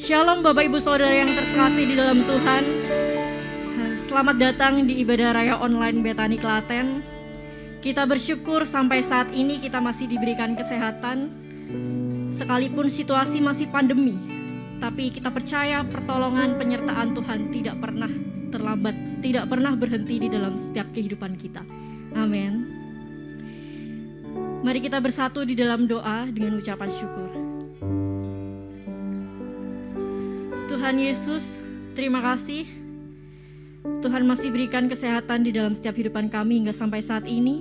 Shalom Bapak Ibu Saudara yang terkasih di dalam Tuhan. Selamat datang di ibadah raya online Betani Klaten. Kita bersyukur sampai saat ini kita masih diberikan kesehatan. Sekalipun situasi masih pandemi, tapi kita percaya pertolongan penyertaan Tuhan tidak pernah terlambat, tidak pernah berhenti di dalam setiap kehidupan kita. Amin. Mari kita bersatu di dalam doa dengan ucapan syukur. Tuhan Yesus, terima kasih. Tuhan masih berikan kesehatan di dalam setiap kehidupan kami hingga sampai saat ini.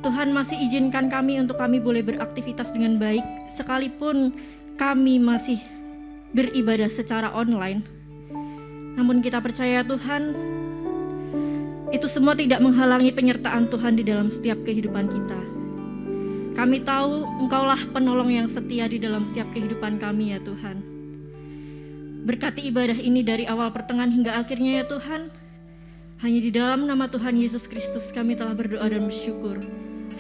Tuhan masih izinkan kami untuk kami boleh beraktivitas dengan baik, sekalipun kami masih beribadah secara online. Namun kita percaya Tuhan, itu semua tidak menghalangi penyertaan Tuhan di dalam setiap kehidupan kita. Kami tahu Engkaulah penolong yang setia di dalam setiap kehidupan kami ya Tuhan. Berkati ibadah ini dari awal pertengahan hingga akhirnya ya Tuhan. Hanya di dalam nama Tuhan Yesus Kristus kami telah berdoa dan bersyukur.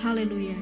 Haleluya.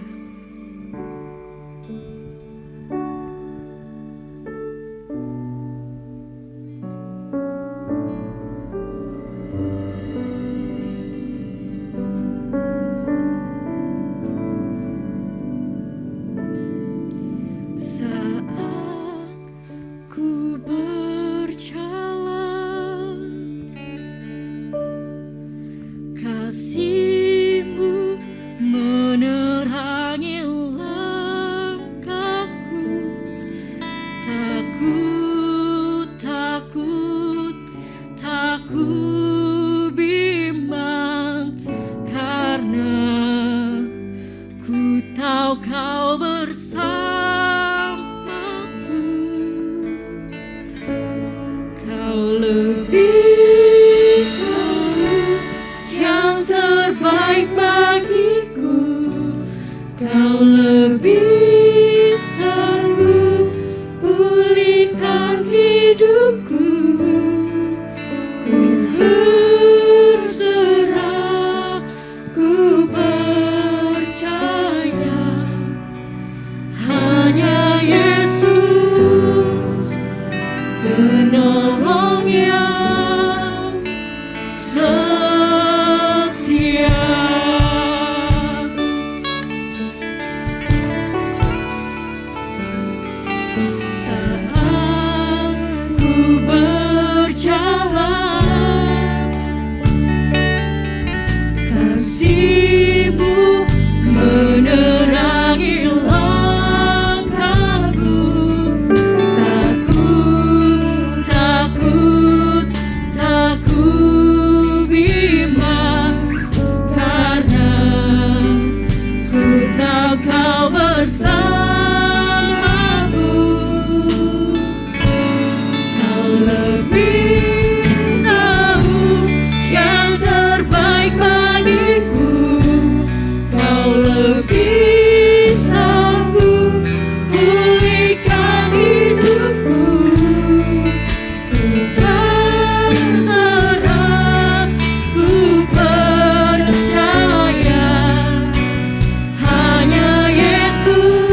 Yesus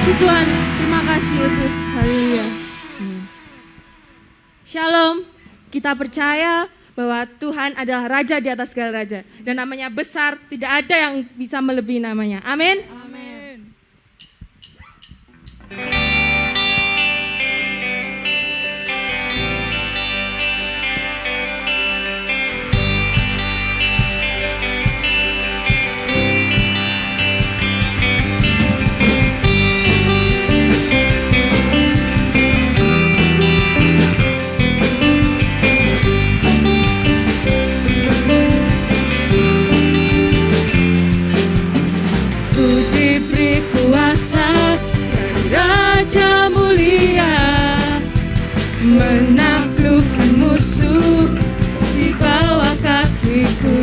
kasih Tuhan, terima kasih Yesus, haleluya. Shalom, kita percaya bahwa Tuhan adalah Raja di atas segala raja. Dan namanya besar, tidak ada yang bisa melebihi namanya. Amin. Amin. Ku diberi kuasa dari Raja mulia, menaklukkan musuh di bawah kakiku.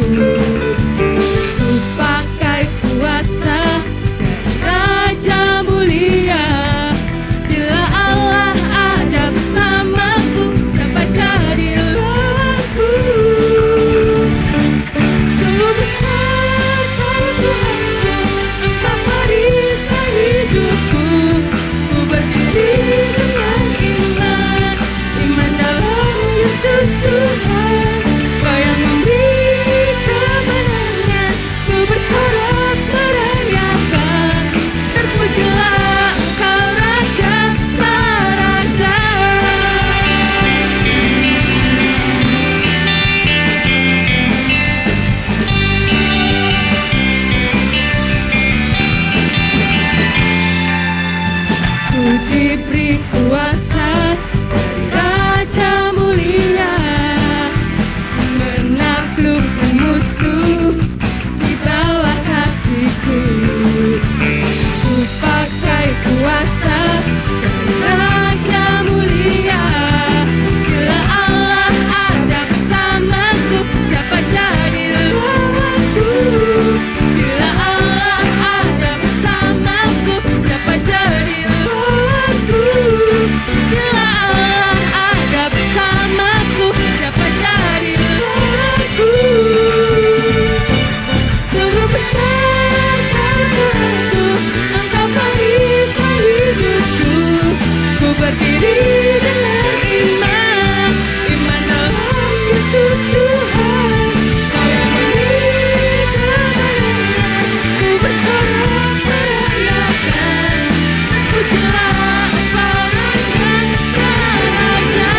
Ku pakai kuasa dari Raja mulia. Bila Allah ada bersamaku, siapa jadi lawanku? Sungguh besar kau Tuhanku, Engkau perisai hidupku. Ku berdiri dengan iman, iman dalam Yesus Tuhan. Kau yang memberi kemenangan, ku bersorak merayakan. Terpujilah Engkau Raja, Sang Raja. Ku diberi kuasa dari Raja mulia, menaklukkan musuh di bawah kakiku. Ku pakai kuasa dari Raja mulia. Bila Allah ada bersamaku, siapa jadi lawanku? Bila Allah ada bersamaku, siapa jadi lawanku? Bila Allah ada bersamaku, siapa jadi lawanku? Sungguh besar kau Tuhanku, Engkau perisai hidupku. Ku berdiri dengan iman, iman dalam Yesus Tuhan. Kau yang memberi kemenangan, ku bersorak merayakan. Terpujilah Engkau Raja, Sang Raja.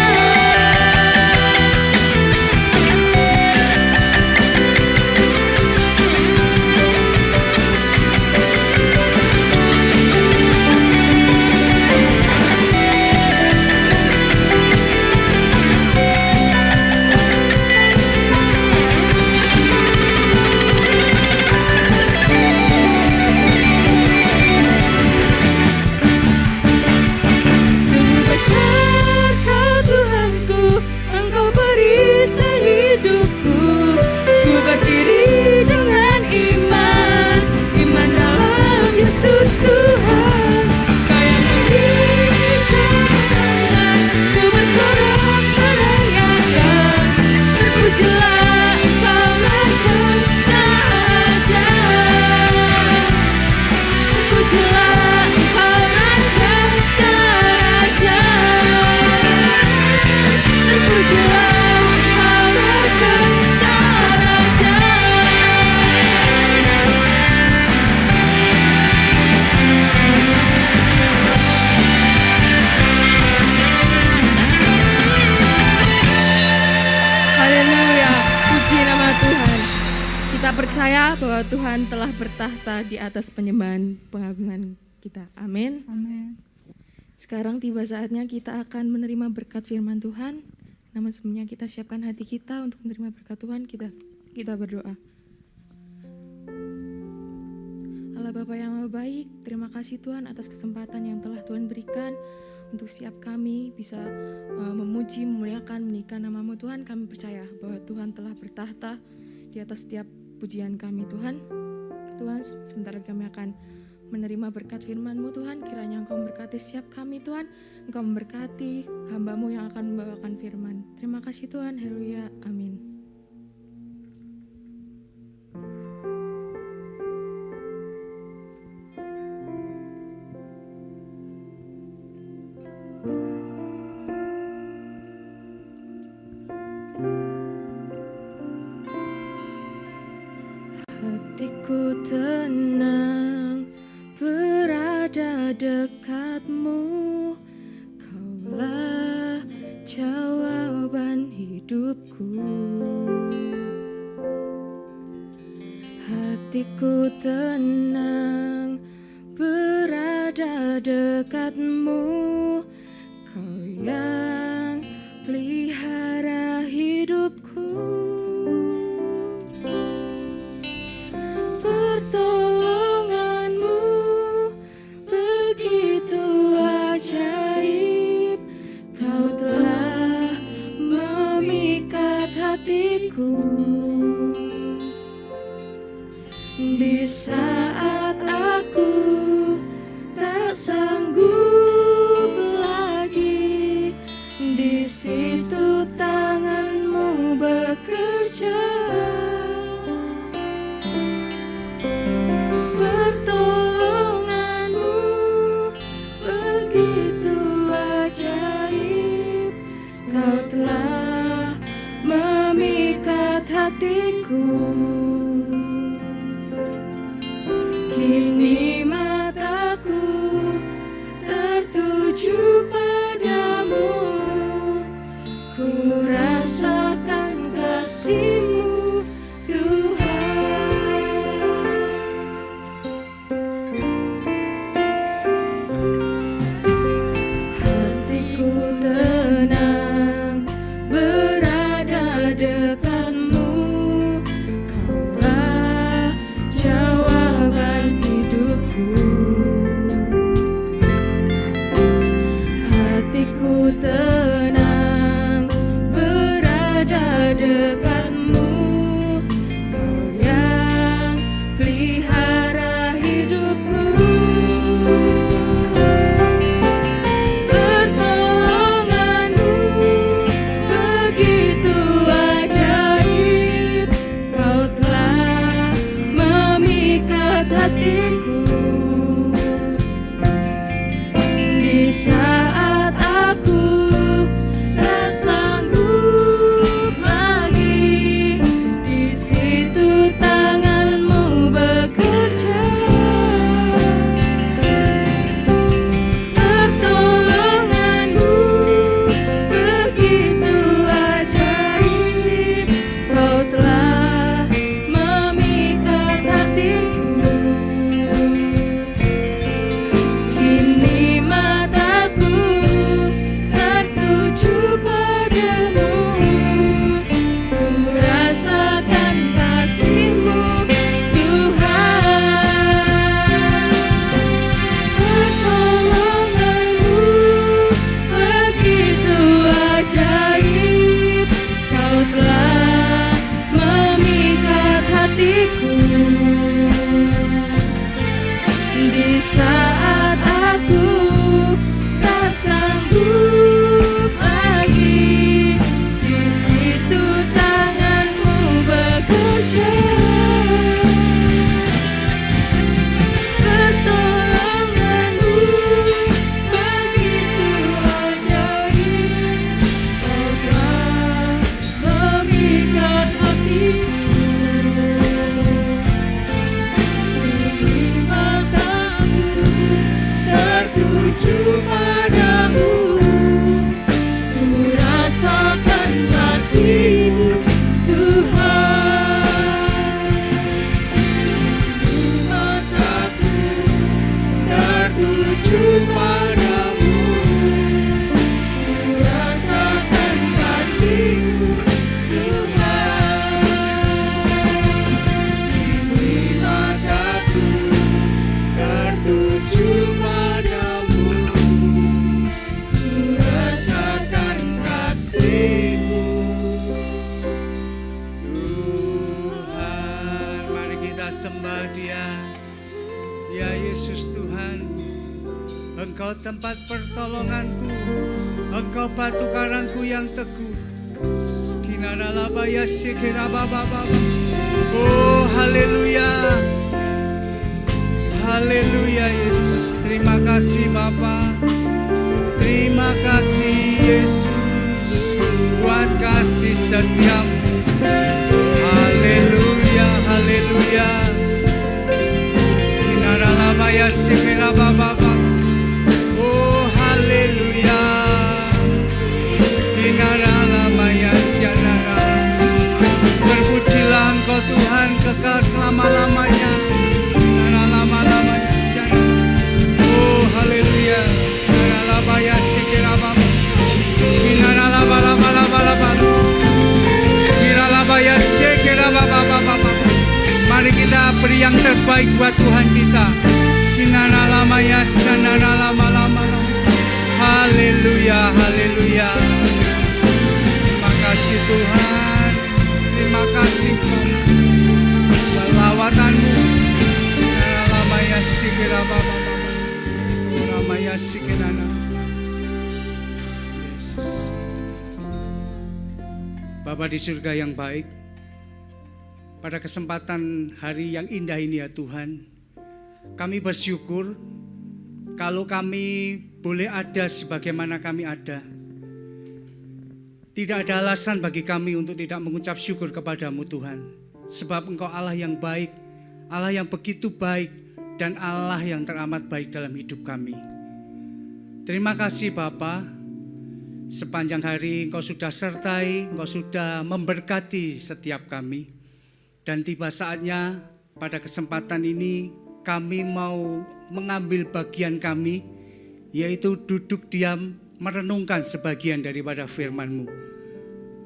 Sungguh besar kau Tuhanku, Engkau perisai hidupku. Ku berdiri dengan iman, iman dalam Yesus Tuhan. Kau yang memberi kemenangan, ku bersorak merayakan. Terpujilah Engkau Raja, Sang Raja. Terpujilah Engkau Raja, Sang Raja. Terpujilah Engkau Raja, Sang Raja. Haleluya, puji nama Tuhan. Kita percaya bahwa Tuhan telah bertahta di atas penyembahan pengagungan kita. Amin. Amin. Sekarang tiba saatnya kita akan menerima berkat firman Tuhan. Namun sebelumnya kita siapkan hati kita untuk menerima berkat Tuhan. Kita berdoa. Allah Bapa yang Maha Baik, terima kasih Tuhan atas kesempatan yang telah Tuhan berikan untuk setiap kami bisa memuji, memuliakan, meninggikan nama-Mu Tuhan. Kami percaya bahwa Tuhan telah bertahta di atas setiap pujian kami Tuhan. Tuhan, sebentar lagi kami akan menerima berkat firman-Mu Tuhan. Kiranya Engkau memberkati setiap kami Tuhan. Engkau memberkati hamba-Mu yang akan membawakan firman. Terima kasih Tuhan, haleluya, amin. dekatmu, Kaulah jawaban hidupku. Hatiku tenang berada dekatmu, Kau yang pelihara hidupku. Pertolonganmu begitu ajaib, Kau telah memikat hatiku. Di saat aku tak sanggup lagi, di situ tanganmu bekerja. Pertolonganmu begitu ajaib, Kau telah memikat hatiku. Kini mataku tertuju padamu, ku rasakan kasih-Mu, Tuhan. Hatiku tenang berada dekat-Mu, Kaulah jawaban hidupku. Hatiku tenang berada dekat-Mu, Kau yang pelihara hidupku. Pertolonganmu begitu ajaib, Kau telah memikat hatiku. Di saat aku tak sanggup lagi, di situ tangan-Mu bekerja. Pertolongan-Mu begitu ajaib, Kau telah memikat hatiku. Kini mataku tertuju padamu, ku rasakan kasih-Mu, Tuhan. Pertolongan-Mu begitu ajaib, Kau telah memikat hatiku. Di saat aku tak sanggup lagi, di situ tangan-Mu bekerja. Pertolongan-Mu begitu ajaib, Kau telah memikat hatiku. Kini mataku tertuju padamu, ku rasakan kasih-Mu, Tuhan. Kini mataku tertuju padamu, ku rasakan kasih-Mu, Tuhan. Kini mataku tertuju padamu, ku rasakan kasih-Mu, Tuhan. Mari kita sembah Dia. Ya Yesus Tuhan, Engkau tempat pertolonganku, Engkau batu karangku yang teguh. Kinaralabaya sikirabababa. Oh haleluya, haleluya Yesus. Terima kasih Bapa, terima kasih Yesus buat kasih setiamu. Haleluya, haleluya. Kinaralabaya sikirabababa. baik buat Tuhan kita. Haleluya, haleluya. Terima kasih Tuhan. Terima kasih buat lawatanmu. Yesus. Bapa di surga yang baik, pada kesempatan hari yang indah ini ya Tuhan, kami bersyukur kalau kami boleh ada sebagaimana kami ada. Tidak ada alasan bagi kami untuk tidak mengucap syukur kepadamu Tuhan. Sebab Engkau Allah yang baik, Allah yang begitu baik, dan Allah yang teramat baik dalam hidup kami. Terima kasih Bapa, sepanjang hari Engkau sudah sertai, Engkau sudah memberkati setiap kami. Dan tiba saatnya pada kesempatan ini kami mau mengambil bagian kami, yaitu duduk diam merenungkan sebagian daripada firman-Mu.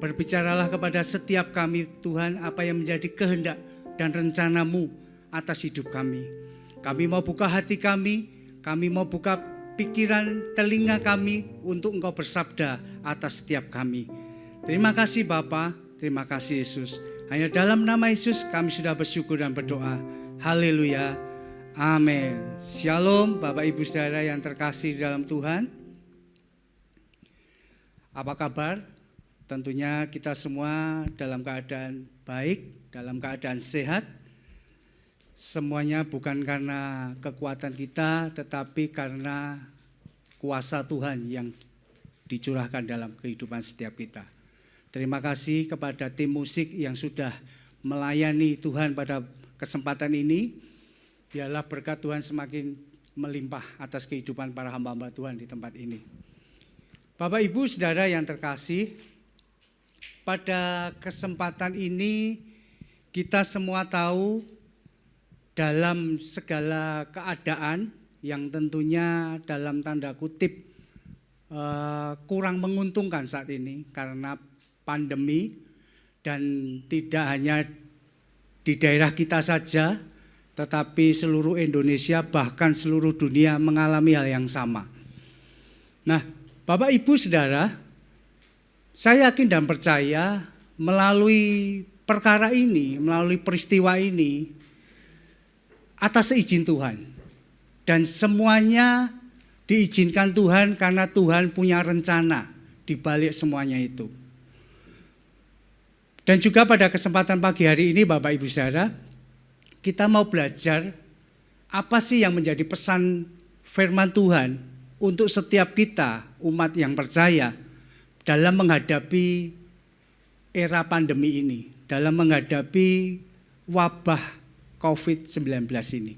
Berbicaralah kepada setiap kami Tuhan apa yang menjadi kehendak dan rencana-Mu atas hidup kami. Kami mau buka hati kami mau buka pikiran telinga kami untuk Engkau bersabda atas setiap kami. Terima kasih Bapa, terima kasih Yesus. Hanya dalam nama Yesus kami sudah bersyukur dan berdoa. Haleluya. Amin. Shalom Bapak Ibu Saudara yang terkasih dalam Tuhan. Apa kabar? Tentunya kita semua dalam keadaan baik, dalam keadaan sehat. Semuanya bukan karena kekuatan kita, tetapi karena kuasa Tuhan yang dicurahkan dalam kehidupan setiap kita. Terima kasih kepada tim musik yang sudah melayani Tuhan pada kesempatan ini. Biarlah berkat Tuhan semakin melimpah atas kehidupan para hamba-hamba Tuhan di tempat ini. Bapak Ibu Saudara yang terkasih, pada kesempatan ini kita semua tahu dalam segala keadaan yang tentunya dalam tanda kutip kurang menguntungkan saat ini karena pandemi, dan tidak hanya di daerah kita saja, tetapi seluruh Indonesia bahkan seluruh dunia mengalami hal yang sama. Nah, Bapak Ibu Saudara, saya yakin dan percaya melalui perkara ini, melalui peristiwa ini, atas izin Tuhan. Dan semuanya diizinkan Tuhan karena Tuhan punya rencana di balik semuanya itu. Dan juga pada kesempatan pagi hari ini Bapak Ibu Saudara, kita mau belajar apa sih yang menjadi pesan firman Tuhan untuk setiap kita umat yang percaya dalam menghadapi era pandemi ini, dalam menghadapi wabah COVID-19 ini.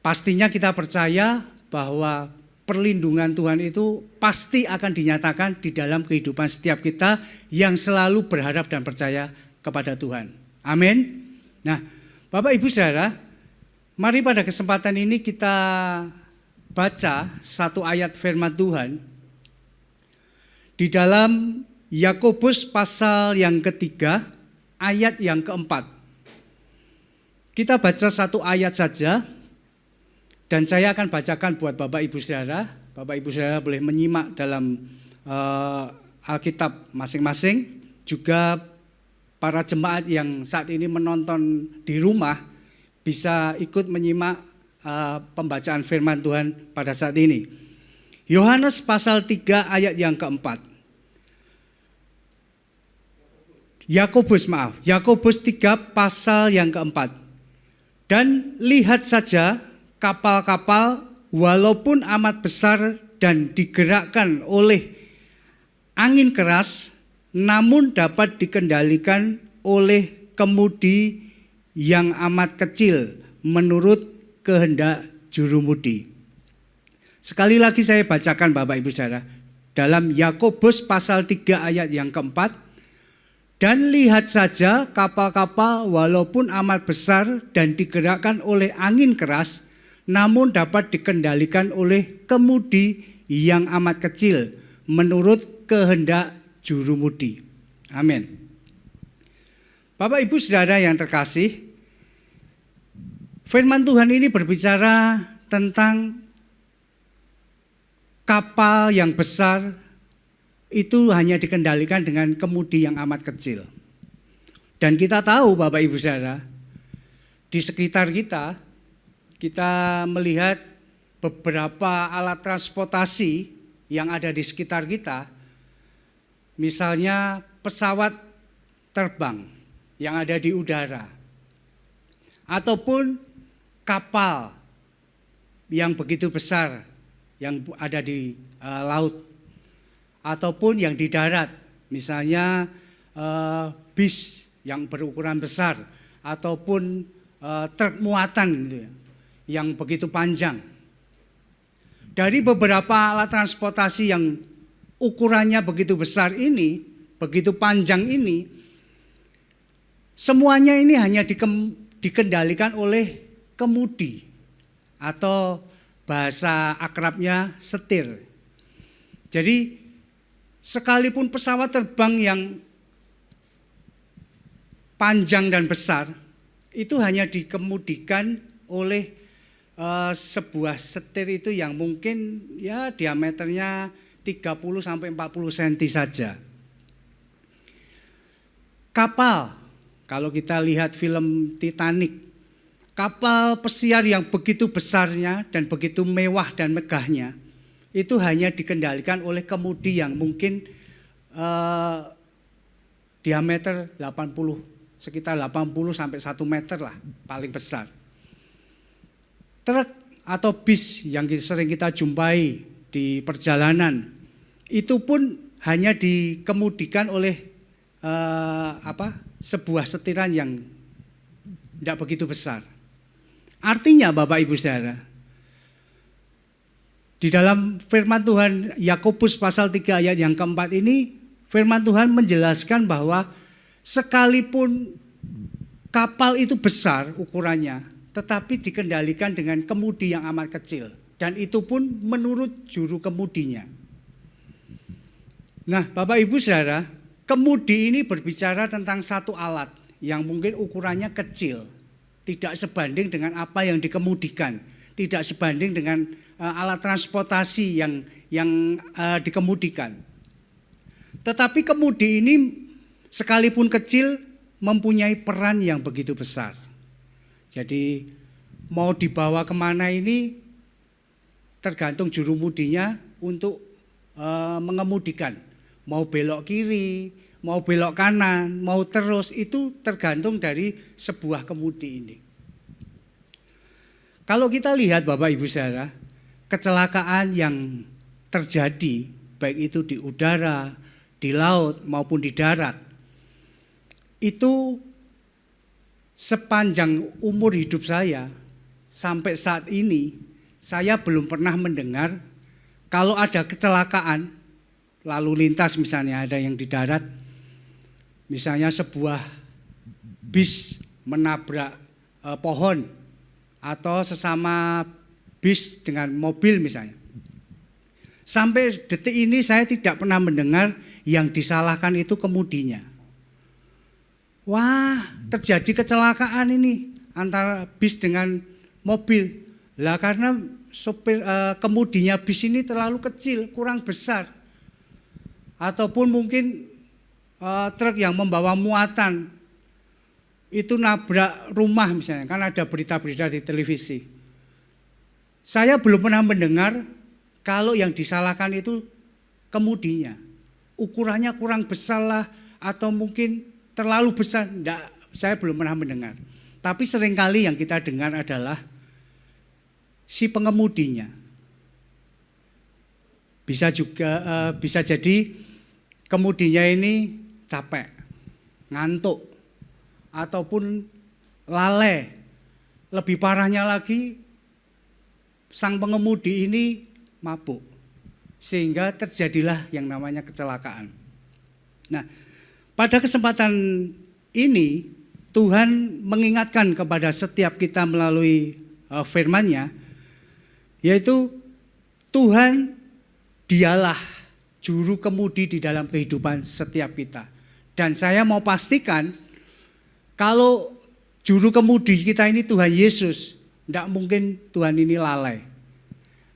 Pastinya kita percaya bahwa perlindungan Tuhan itu pasti akan dinyatakan di dalam kehidupan setiap kita yang selalu berharap dan percaya kepada Tuhan. Amin. Nah, Bapak Ibu Saudara, mari pada kesempatan ini kita baca satu ayat firman Tuhan di dalam Yakobus pasal yang ketiga, ayat yang keempat. Kita baca satu ayat saja, dan saya akan bacakan buat Bapak Ibu Saudara. Bapak Ibu Saudara boleh menyimak dalam Alkitab masing-masing. Juga para jemaat yang saat ini menonton di rumah bisa ikut menyimak pembacaan firman Tuhan pada saat ini. Yohanes pasal 3 ayat yang keempat. Yakobus 3 pasal yang keempat. Dan lihat saja kapal-kapal walaupun amat besar dan digerakkan oleh angin keras, namun dapat dikendalikan oleh kemudi yang amat kecil menurut kehendak jurumudi. Sekali lagi saya bacakan Bapak Ibu Saudara. Dalam Yakobus pasal 3 ayat yang keempat. Dan lihat saja kapal-kapal walaupun amat besar dan digerakkan oleh angin keras, namun dapat dikendalikan oleh kemudi yang amat kecil menurut kehendak jurumudi. Amin. Bapak Ibu Saudara yang terkasih, Firman Tuhan ini berbicara tentang kapal yang besar itu hanya dikendalikan dengan kemudi yang amat kecil. Dan kita tahu Bapak Ibu Saudara, di sekitar kita melihat beberapa alat transportasi yang ada di sekitar kita, misalnya pesawat terbang yang ada di udara, ataupun kapal yang begitu besar yang ada di laut, ataupun yang di darat, misalnya bis yang berukuran besar, ataupun truk muatan gitu ya, yang begitu panjang. Dari beberapa alat transportasi yang ukurannya begitu besar ini, begitu panjang ini, semuanya ini hanya dikendalikan oleh kemudi atau bahasa akrabnya setir. Jadi sekalipun pesawat terbang yang panjang dan besar itu hanya dikemudikan oleh sebuah setir itu yang mungkin ya diameternya 30 sampai 40 cm saja. Kapal, kalau kita lihat film Titanic, kapal pesiar yang begitu besarnya dan begitu mewah dan megahnya itu hanya dikendalikan oleh kemudi yang mungkin diameter 80, sekitar 80 sampai 1 meter lah paling besar. Truk atau bis yang sering kita jumpai di perjalanan itu pun hanya dikemudikan oleh sebuah setiran yang tidak begitu besar. Artinya Bapak Ibu Saudara, di dalam firman Tuhan Yakobus pasal 3 ayat yang keempat ini, firman Tuhan menjelaskan bahwa sekalipun kapal itu besar ukurannya, tetapi dikendalikan dengan kemudi yang amat kecil. Dan itu pun menurut juru kemudinya. Nah Bapak Ibu Saudara, kemudi ini berbicara tentang satu alat yang mungkin ukurannya kecil, tidak sebanding dengan apa yang dikemudikan, tidak sebanding dengan alat transportasi yang dikemudikan. Tetapi kemudi ini sekalipun kecil mempunyai peran yang begitu besar. Jadi mau dibawa kemana ini tergantung juru mudinya untuk mengemudikan. Mau belok kiri, mau belok kanan, mau terus, itu tergantung dari sebuah kemudi ini. Kalau kita lihat Bapak Ibu Saudara, kecelakaan yang terjadi baik itu di udara, di laut maupun di darat, itu sepanjang umur hidup saya sampai saat ini saya belum pernah mendengar kalau ada kecelakaan lalu lintas, misalnya ada yang di darat, misalnya sebuah bis menabrak pohon atau sesama bis dengan mobil misalnya. Sampai detik ini saya tidak pernah mendengar yang disalahkan itu kemudinya. Wah, terjadi kecelakaan ini antara bis dengan mobil. Lah karena sopir kemudinya bis ini terlalu kecil, kurang besar. Ataupun mungkin truk yang membawa muatan itu nabrak rumah misalnya, kan ada berita-berita di televisi. Saya belum pernah mendengar kalau yang disalahkan itu kemudinya. Ukurannya kurang besar lah atau mungkin terlalu besar, enggak, saya belum pernah mendengar. Tapi seringkali yang kita dengar adalah si pengemudinya. Bisa juga bisa jadi kemudinya ini capek, ngantuk, ataupun lalai. Lebih parahnya lagi, sang pengemudi ini mabuk, sehingga terjadilah yang namanya kecelakaan. Nah, pada kesempatan ini Tuhan mengingatkan kepada setiap kita melalui firman-Nya, yaitu Tuhan dialah juru kemudi di dalam kehidupan setiap kita. Dan saya mau pastikan kalau juru kemudi kita ini Tuhan Yesus, Tidak mungkin Tuhan ini lalai.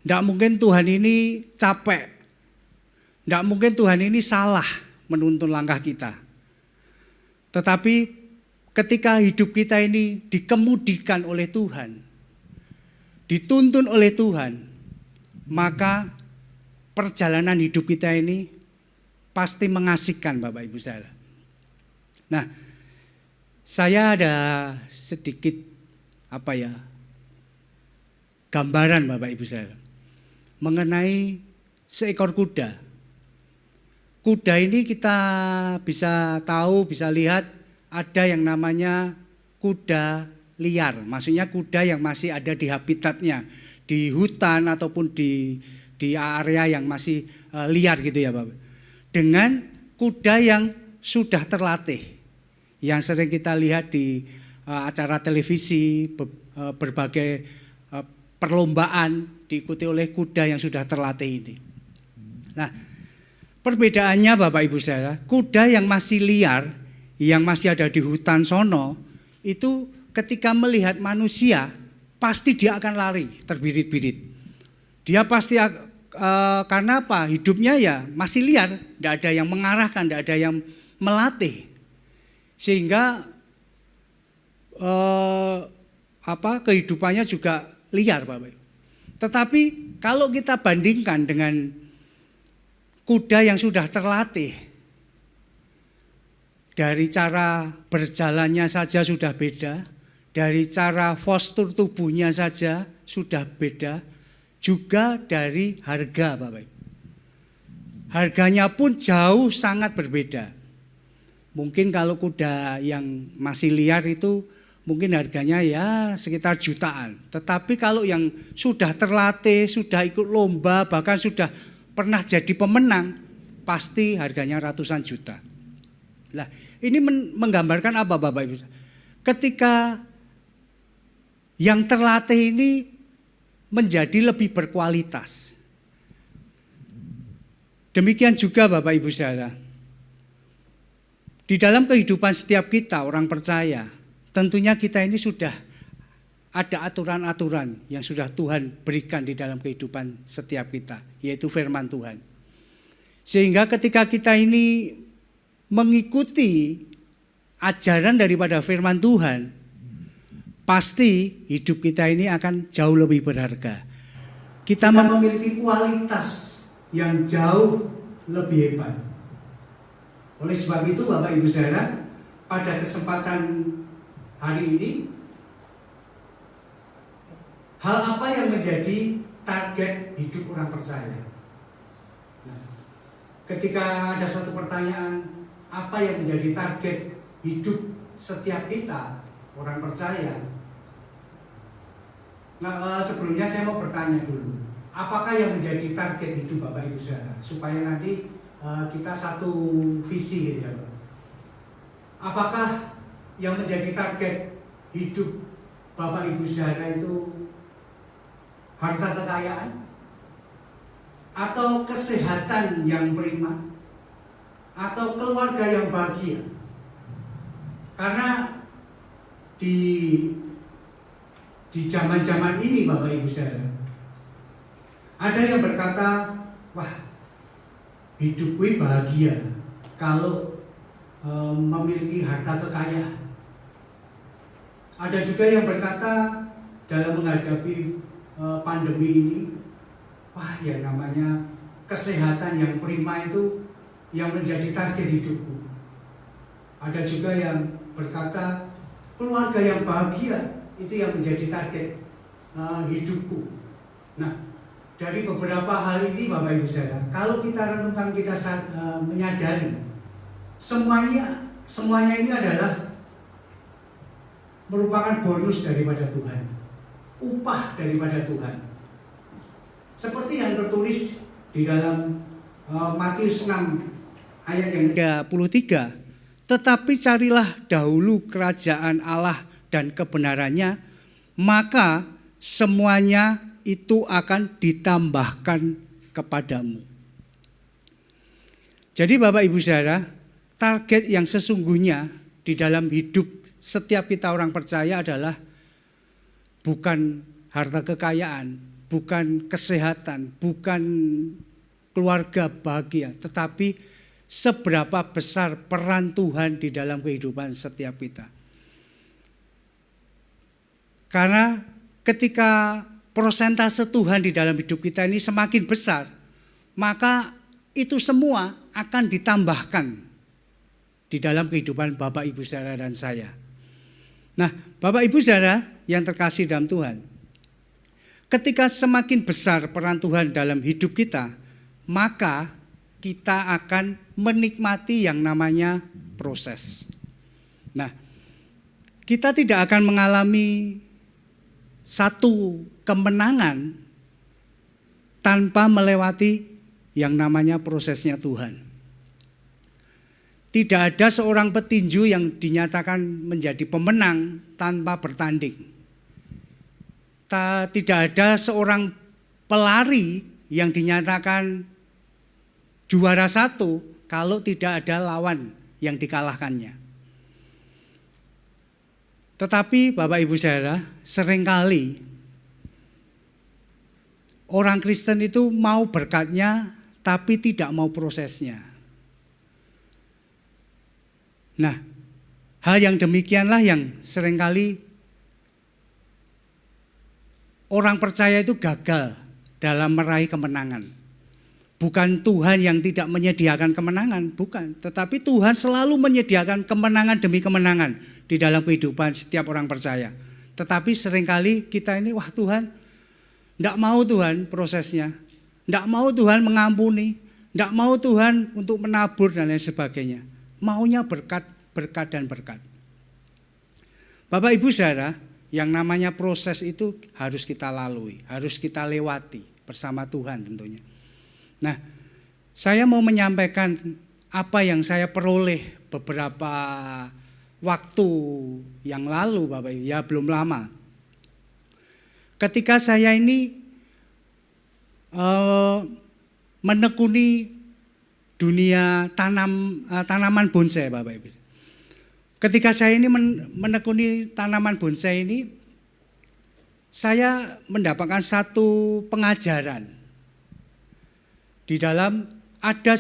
Tidak mungkin Tuhan ini capek. Tidak mungkin Tuhan ini salah menuntun langkah kita. Tetapi ketika hidup kita ini dikemudikan oleh Tuhan, dituntun oleh Tuhan, maka perjalanan hidup kita ini pasti mengasihkan Bapak Ibu saudara. Nah, saya ada sedikit gambaran Bapak Ibu saudara mengenai seekor kuda. Kuda ini kita bisa tahu, bisa lihat ada yang namanya kuda liar. Maksudnya kuda yang masih ada di habitatnya, di hutan ataupun di area yang masih liar gitu ya Bapak. Dengan kuda yang sudah terlatih, yang sering kita lihat di acara televisi, berbagai perlombaan diikuti oleh kuda yang sudah terlatih ini. Nah, perbedaannya Bapak Ibu saudara, kuda yang masih liar, yang masih ada di hutan sono, itu ketika melihat manusia, pasti dia akan lari, terbirit-birit. Dia pasti, karena apa? Hidupnya ya masih liar, tidak ada yang mengarahkan, tidak ada yang melatih. Sehingga kehidupannya juga liar Bapak. Tetapi kalau kita bandingkan dengan kuda yang sudah terlatih, dari cara berjalannya saja sudah beda, dari cara postur tubuhnya saja sudah beda, juga dari harga Bapak. Harganya pun jauh sangat berbeda. Mungkin kalau kuda yang masih liar itu mungkin harganya ya sekitar jutaan. Tetapi kalau yang sudah terlatih, sudah ikut lomba, bahkan sudah pernah jadi pemenang, pasti harganya ratusan juta. Nah, ini menggambarkan apa Bapak Ibu? Ketika yang terlatih ini menjadi lebih berkualitas. Demikian juga Bapak Ibu saudara. Di dalam kehidupan setiap kita orang percaya, tentunya kita ini sudah ada aturan-aturan yang sudah Tuhan berikan di dalam kehidupan setiap kita, yaitu firman Tuhan. Sehingga ketika kita ini mengikuti ajaran daripada firman Tuhan, pasti hidup kita ini akan jauh lebih berharga. Kita memiliki kualitas yang jauh lebih hebat. Oleh sebab itu Bapak Ibu saudara, pada kesempatan hari ini, hal apa yang menjadi target hidup orang percaya? Nah, ketika ada satu pertanyaan, apa yang menjadi target hidup setiap kita orang percaya? Nah, sebelumnya saya mau bertanya dulu, apakah yang menjadi target hidup Bapak Ibu saudara? Supaya nanti kita satu visi gitu ya Pak. Apakah yang menjadi target hidup Bapak Ibu saudara itu harta kekayaan, atau kesehatan yang prima, atau keluarga yang bahagia? Karena di zaman-zaman ini Bapak Ibu saudara, ada yang berkata, wah, hidup gue bahagia kalau memiliki harta kekayaan. Ada juga yang berkata dalam menghadapi pandemi ini, wah yang namanya kesehatan yang prima itu yang menjadi target hidupku. Ada juga yang berkata keluarga yang bahagia itu yang menjadi target hidupku. Nah, dari beberapa hal ini Bapak Ibu saudara, kalau kita renungkan, kita menyadari semuanya ini adalah merupakan bonus daripada Tuhan, upah daripada Tuhan. Seperti yang tertulis di dalam Matius 6 ayat yang 33, tetapi carilah dahulu kerajaan Allah dan kebenarannya, maka semuanya itu akan ditambahkan kepadamu. Jadi Bapak Ibu saudara, target yang sesungguhnya di dalam hidup setiap kita orang percaya adalah bukan harta kekayaan, bukan kesehatan, bukan keluarga bahagia, tetapi seberapa besar peran Tuhan di dalam kehidupan setiap kita. Karena ketika persentase Tuhan di dalam hidup kita ini semakin besar, maka itu semua akan ditambahkan di dalam kehidupan Bapak, Ibu, Saudara, dan saya. Nah, Bapak, Ibu, Saudara yang terkasih dalam Tuhan, ketika semakin besar peran Tuhan dalam hidup kita, maka kita akan menikmati yang namanya proses. Nah, kita tidak akan mengalami satu kemenangan tanpa melewati yang namanya prosesnya Tuhan. Tidak ada seorang petinju yang dinyatakan menjadi pemenang tanpa bertanding. Tidak ada seorang pelari yang dinyatakan juara satu kalau tidak ada lawan yang dikalahkannya. Tetapi Bapak, Ibu, Saudara, seringkali orang Kristen itu mau berkatnya tapi tidak mau prosesnya. Nah, hal yang demikianlah yang seringkali orang percaya itu gagal dalam meraih kemenangan. Bukan Tuhan yang tidak menyediakan kemenangan, bukan. Tetapi Tuhan selalu menyediakan kemenangan demi kemenangan di dalam kehidupan setiap orang percaya. Tetapi seringkali kita ini, wah Tuhan, tidak mau Tuhan prosesnya. Tidak mau Tuhan mengampuni. Tidak mau Tuhan untuk menabur dan lain sebagainya. Maunya berkat, berkat, dan berkat. Bapak, Ibu, Saudara, yang namanya proses itu harus kita lalui, harus kita lewati bersama Tuhan tentunya. Nah, saya mau menyampaikan apa yang saya peroleh beberapa waktu yang lalu, Bapak Ibu, ya belum lama. Ketika saya ini menekuni dunia tanaman bonsai, Bapak Ibu. Ketika saya ini menekuni tanaman bonsai ini, saya mendapatkan satu pengajaran. Di dalam ada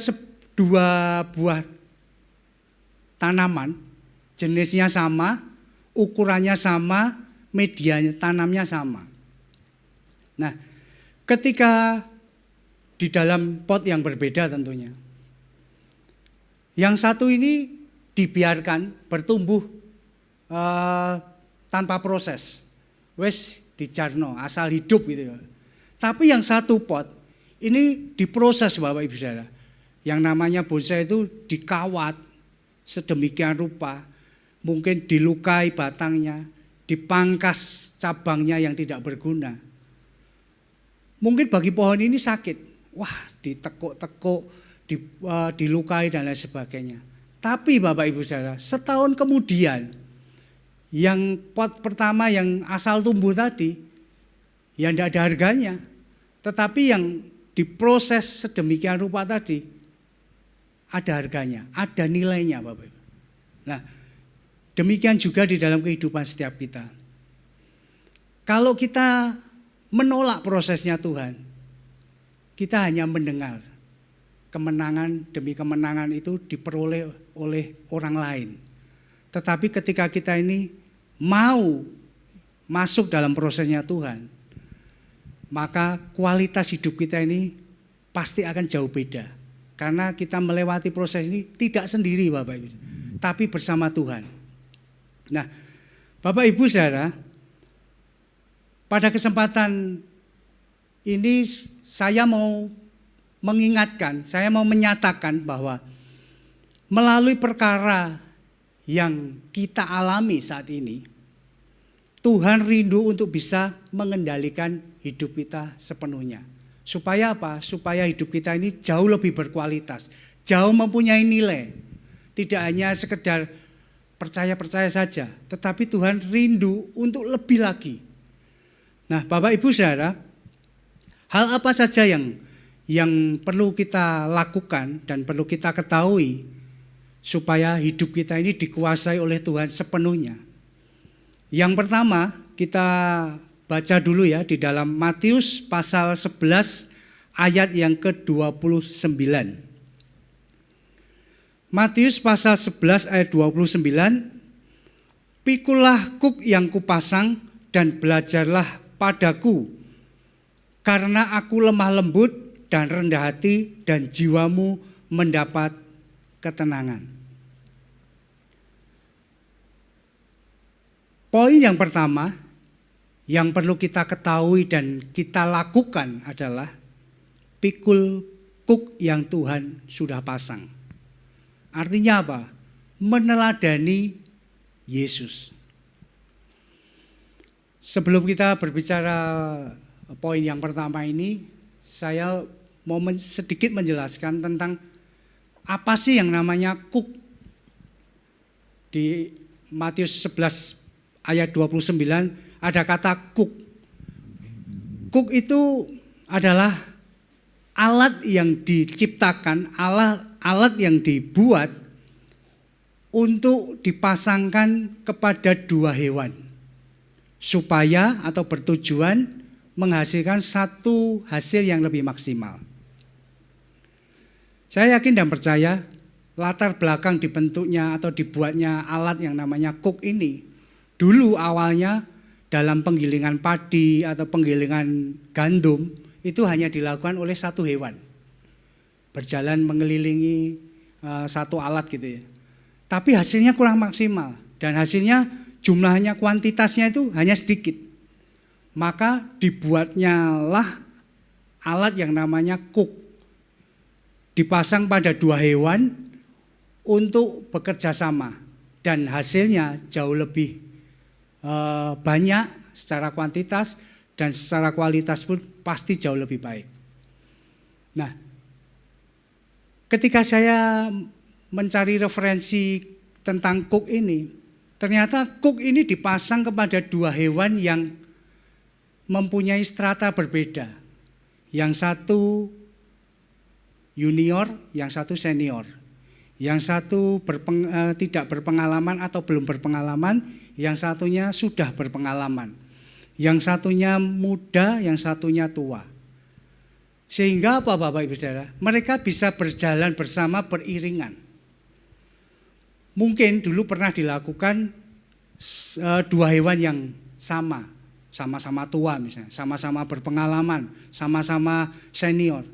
dua buah tanaman, jenisnya sama, ukurannya sama, media tanamnya sama. Nah, ketika di dalam pot yang berbeda tentunya, yang satu ini dibiarkan bertumbuh tanpa proses, wes dijarno, asal hidup gitu. Tapi yang satu pot ini diproses, Bapak, Ibu, Saudara. Yang namanya bonsai itu dikawat sedemikian rupa, mungkin dilukai batangnya, dipangkas cabangnya yang tidak berguna. Mungkin bagi pohon ini sakit, wah ditekuk-tekuk, dilukai dan lain sebagainya. Tapi Bapak, Ibu, Saudara, setahun kemudian yang pot pertama yang asal tumbuh tadi, ya tidak ada harganya. Tetapi yang diproses sedemikian rupa tadi, ada harganya, ada nilainya, Bapak Ibu. Nah, demikian juga di dalam kehidupan setiap kita. Kalau kita menolak prosesnya Tuhan, kita hanya mendengar kemenangan demi kemenangan itu diperoleh oleh orang lain. Tetapi ketika kita ini mau masuk dalam prosesnya Tuhan, maka kualitas hidup kita ini pasti akan jauh beda. Karena kita melewati proses ini tidak sendiri, Bapak Ibu, tapi bersama Tuhan. Nah, Bapak Ibu, Saudara, pada kesempatan ini saya mau mengingatkan, saya mau menyatakan bahwa melalui perkara yang kita alami saat ini, Tuhan rindu untuk bisa mengendalikan hidup kita sepenuhnya. Supaya apa? Supaya hidup kita ini jauh lebih berkualitas, jauh mempunyai nilai. Tidak hanya sekedar percaya-percaya saja, tetapi Tuhan rindu untuk lebih lagi. Nah, Bapak, Ibu, Saudara, hal apa saja yang perlu kita lakukan dan perlu kita ketahui supaya hidup kita ini dikuasai oleh Tuhan sepenuhnya. Yang pertama, kita baca dulu ya di dalam Matius pasal 11 ayat yang ke-29. Matius pasal 11 ayat 29, "Pikulah kuk yang kupasang dan belajarlah padaku, karena aku lemah lembut dan rendah hati, dan jiwamu mendapat ketenangan." Poin yang pertama yang perlu kita ketahui dan kita lakukan adalah pikul kuk yang Tuhan sudah pasang. Artinya apa? Meneladani Yesus. Sebelum kita berbicara poin yang pertama ini, saya mau sedikit menjelaskan tentang apa sih yang namanya kuk. Di Matius 11 ayat 29 ada kata kuk. Kuk itu adalah alat yang diciptakan, alat yang dibuat untuk dipasangkan kepada dua hewan, supaya atau bertujuan menghasilkan satu hasil yang lebih maksimal. Saya yakin dan percaya latar belakang dibentuknya atau dibuatnya alat yang namanya kuk ini dulu awalnya dalam penggilingan padi atau penggilingan gandum itu hanya dilakukan oleh satu hewan, berjalan mengelilingi satu alat gitu ya. Tapi hasilnya kurang maksimal dan hasilnya jumlahnya, kuantitasnya itu hanya sedikit. Maka dibuatnya lah alat yang namanya kuk, dipasang pada dua hewan untuk bekerja sama dan hasilnya jauh lebih banyak secara kuantitas dan secara kualitas pun pasti jauh lebih baik. Nah, ketika saya mencari referensi tentang kuk ini, ternyata kuk ini dipasang kepada dua hewan yang mempunyai strata berbeda. Yang satu junior, yang satu senior. Yang satu tidak berpengalaman atau belum berpengalaman, yang satunya sudah berpengalaman. Yang satunya muda, yang satunya tua. Sehingga apa Bapak Ibu Saudara? Mereka bisa berjalan bersama beriringan. Mungkin dulu pernah dilakukan dua hewan yang sama-sama tua misalnya, sama-sama berpengalaman, sama-sama senior.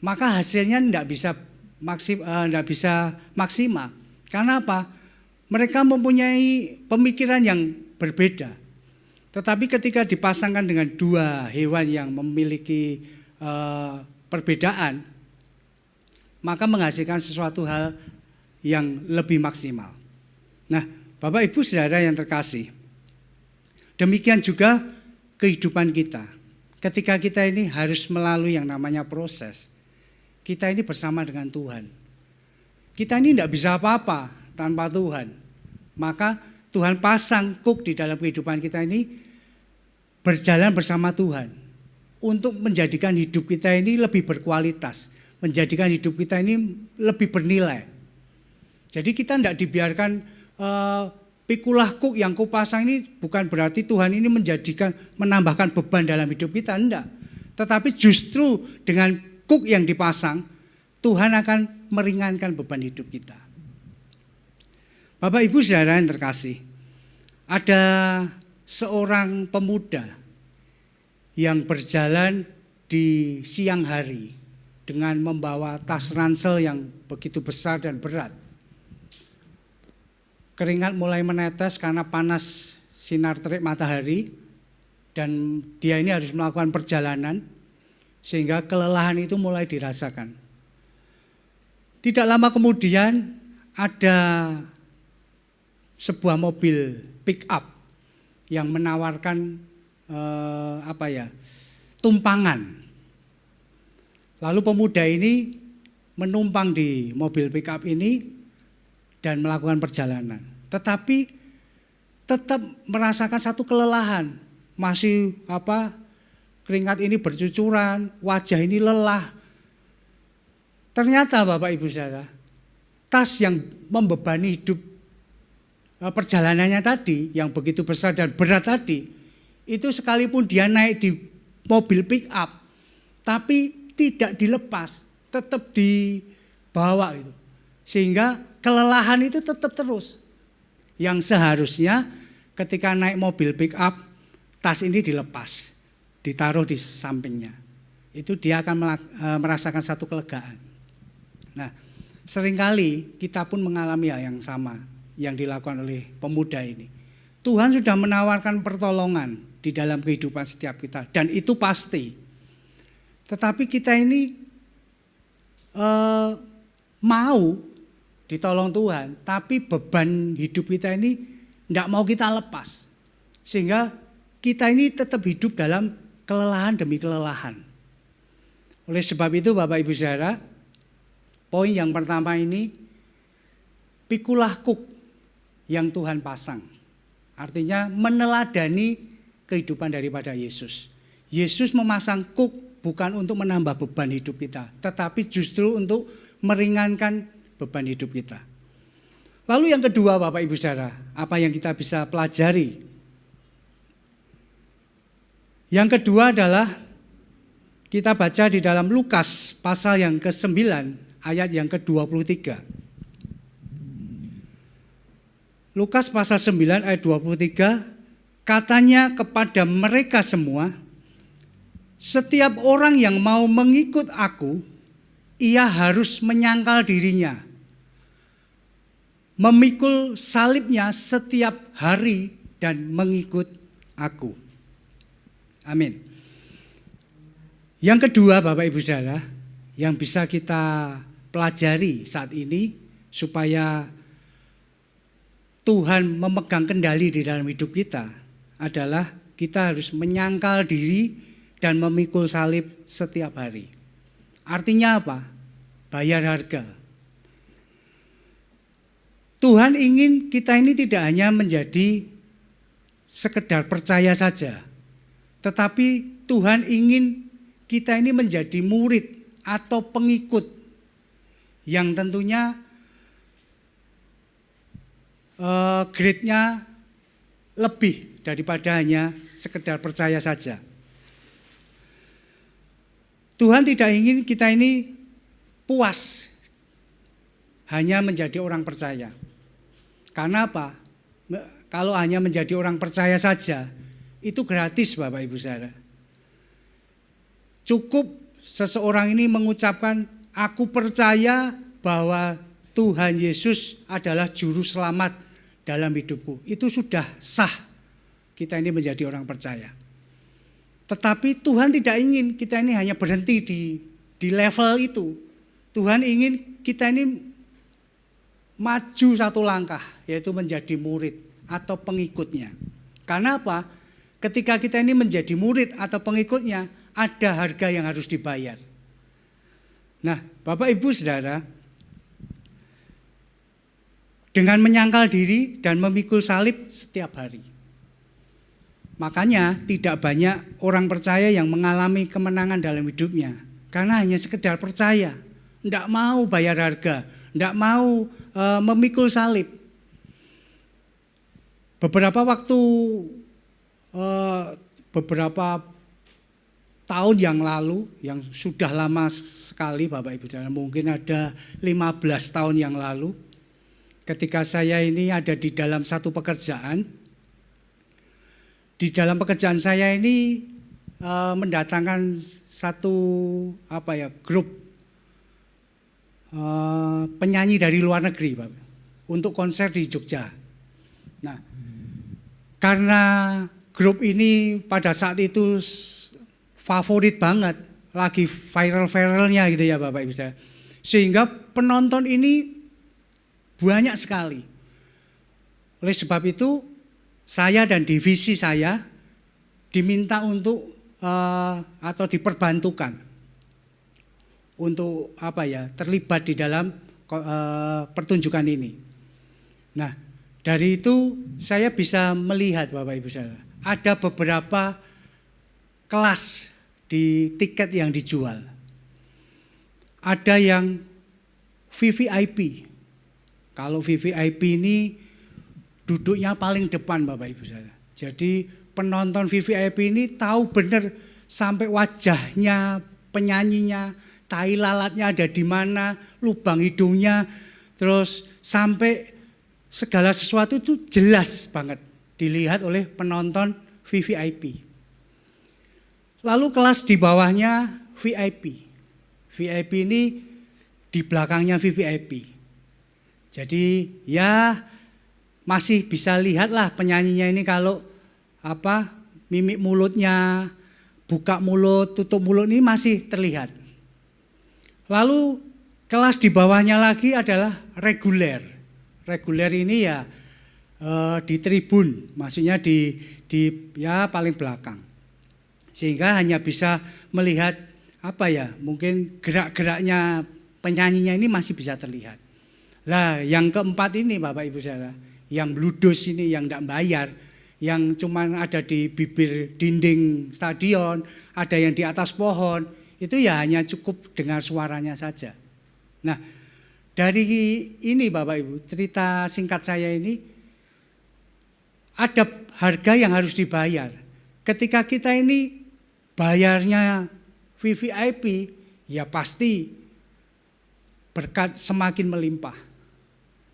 Maka hasilnya tidak bisa maksimal. Karena apa? Mereka mempunyai pemikiran yang berbeda. Tetapi ketika dipasangkan dengan dua hewan yang memiliki perbedaan, maka menghasilkan sesuatu hal yang lebih maksimal. Nah, Bapak Ibu Saudara yang terkasih, demikian juga kehidupan kita. Ketika kita ini harus melalui yang namanya proses, kita ini bersama dengan Tuhan. Kita ini tidak bisa apa-apa tanpa Tuhan. Maka Tuhan pasang kuk di dalam kehidupan kita ini berjalan bersama Tuhan untuk menjadikan hidup kita ini lebih berkualitas, menjadikan hidup kita ini lebih bernilai. Jadi kita tidak dibiarkan pikulah kuk yang kupasang ini bukan berarti Tuhan ini menambahkan beban dalam hidup kita, enggak. Tetapi justru dengan kuk yang dipasang, Tuhan akan meringankan beban hidup kita. Bapak Ibu Saudara yang terkasih, ada seorang pemuda yang berjalan di siang hari dengan membawa tas ransel yang begitu besar dan berat. Keringat mulai menetes karena panas sinar terik matahari dan dia ini harus melakukan perjalanan sehingga kelelahan itu mulai dirasakan. Tidak lama kemudian ada sebuah mobil pick up yang menawarkan tumpangan. Lalu pemuda ini menumpang di mobil pick up ini dan melakukan perjalanan. Tetapi tetap merasakan satu kelelahan. Masih keringat ini bercucuran, wajah ini lelah. Ternyata Bapak Ibu Saudara, tas yang membebani hidup perjalanannya tadi, yang begitu besar dan berat tadi, itu sekalipun dia naik di mobil pick up, tapi tidak dilepas, tetap dibawa gitu. Sehingga kelelahan itu tetap terus. Yang seharusnya ketika naik mobil pick up, tas ini dilepas, ditaruh di sampingnya. Itu dia akan merasakan satu kelegaan. Nah, seringkali kita pun mengalami hal yang sama yang dilakukan oleh pemuda ini. Tuhan sudah menawarkan pertolongan di dalam kehidupan setiap kita, dan itu pasti. Tetapi kita ini mau ditolong Tuhan, tapi beban hidup kita ini tidak mau kita lepas. Sehingga kita ini tetap hidup dalam kelelahan demi kelelahan. Oleh sebab itu Bapak Ibu Saudara, poin yang pertama ini, pikulah kuk yang Tuhan pasang. Artinya meneladani kehidupan daripada Yesus. Yesus memasang kuk bukan untuk menambah beban hidup kita, tetapi justru untuk meringankan beban hidup kita. Lalu yang kedua Bapak Ibu Saudara, apa yang kita bisa pelajari? Yang kedua adalah kita baca di dalam Lukas pasal yang ke-9 ayat yang ke-23. Lukas pasal 9 ayat 23, katanya kepada mereka semua, setiap orang yang mau mengikut aku, ia harus menyangkal dirinya, memikul salibnya setiap hari dan mengikut aku. Amin. Yang kedua Bapak Ibu Saudara, yang bisa kita pelajari saat ini supaya Tuhan memegang kendali di dalam hidup kita adalah kita harus menyangkal diri dan memikul salib setiap hari. Artinya apa? Bayar harga. Tuhan ingin kita ini tidak hanya menjadi sekedar percaya saja, tetapi Tuhan ingin kita ini menjadi murid atau pengikut yang tentunya grade-nya lebih daripada hanya sekedar percaya saja. Tuhan tidak ingin kita ini puas hanya menjadi orang percaya. Karena apa? Kalau hanya menjadi orang percaya saja, itu gratis Bapak Ibu Saudara. Cukup seseorang ini mengucapkan, aku percaya bahwa Tuhan Yesus adalah juru selamat dalam hidupku. Itu sudah sah kita ini menjadi orang percaya. Tetapi Tuhan tidak ingin kita ini hanya berhenti di level itu. Tuhan ingin kita ini maju satu langkah, yaitu menjadi murid atau pengikutnya. Karena apa? Ketika kita ini menjadi murid atau pengikutnya, ada harga yang harus dibayar. Nah, Bapak Ibu Saudara, dengan menyangkal diri dan memikul salib setiap hari. Makanya tidak banyak orang percaya yang mengalami kemenangan dalam hidupnya. Karena hanya sekedar percaya, tidak mau bayar harga, tidak mau memikul salib. Beberapa tahun yang lalu, yang sudah lama sekali Bapak Ibu Saudara, mungkin ada 15 tahun yang lalu, ketika saya ini ada di dalam satu pekerjaan. Di dalam pekerjaan saya ini mendatangkan satu grup penyanyi dari luar negeri Pak, untuk konser di Jogja. Nah, karena grup ini pada saat itu favorit banget, lagi viral-viralnya gitu ya Bapak Ibu Saudara. Sehingga penonton ini banyak sekali. Oleh sebab itu saya dan divisi saya diminta untuk atau diperbantukan untuk terlibat di dalam pertunjukan ini. Nah, dari itu saya bisa melihat Bapak Ibu Saudara, ada beberapa kelas di tiket yang dijual. Ada yang VVIP. Kalau VVIP ini duduknya paling depan Bapak Ibu Saudara. Jadi penonton VVIP ini tahu benar sampai wajahnya penyanyinya, tai lalatnya ada di mana, lubang hidungnya, terus sampai segala sesuatu itu jelas banget dilihat oleh penonton VVIP. Lalu kelas di bawahnya VIP. VIP ini di belakangnya VVIP. Jadi ya masih bisa lihatlah penyanyinya ini kalau mimik mulutnya, buka mulut, tutup mulut ini masih terlihat. Lalu kelas di bawahnya lagi adalah reguler. Reguler ini ya di tribun, maksudnya di ya paling belakang. Sehingga hanya bisa melihat mungkin gerak-geraknya penyanyinya ini masih bisa terlihat. Lah yang keempat ini Bapak Ibu Saudara, yang bludos ini yang tidak bayar, yang cuman ada di bibir dinding stadion, ada yang di atas pohon, itu ya hanya cukup dengar suaranya saja. Nah dari ini Bapak Ibu, cerita singkat saya ini, ada harga yang harus dibayar. Ketika kita ini bayarnya VVIP, ya pasti berkat semakin melimpah.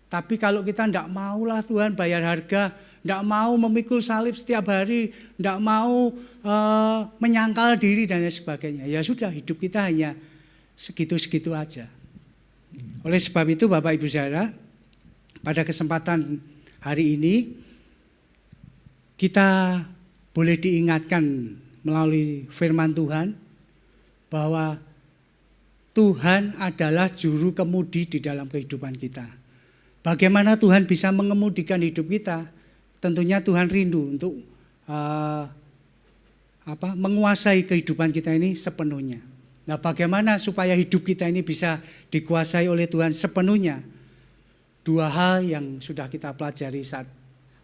Tapi kalau kita tidak maulah Tuhan bayar harga, tidak mau memikul salib setiap hari, tidak mau menyangkal diri dan sebagainya, ya sudah hidup kita hanya segitu-segitu aja. Oleh sebab itu Bapak Ibu Saudara, pada kesempatan hari ini kita boleh diingatkan melalui firman Tuhan bahwa Tuhan adalah juru kemudi di dalam kehidupan kita. Bagaimana Tuhan bisa mengemudikan hidup kita? Tentunya Tuhan rindu untuk menguasai kehidupan kita ini sepenuhnya. Nah, bagaimana supaya hidup kita ini bisa dikuasai oleh Tuhan sepenuhnya? Dua hal yang sudah kita pelajari saat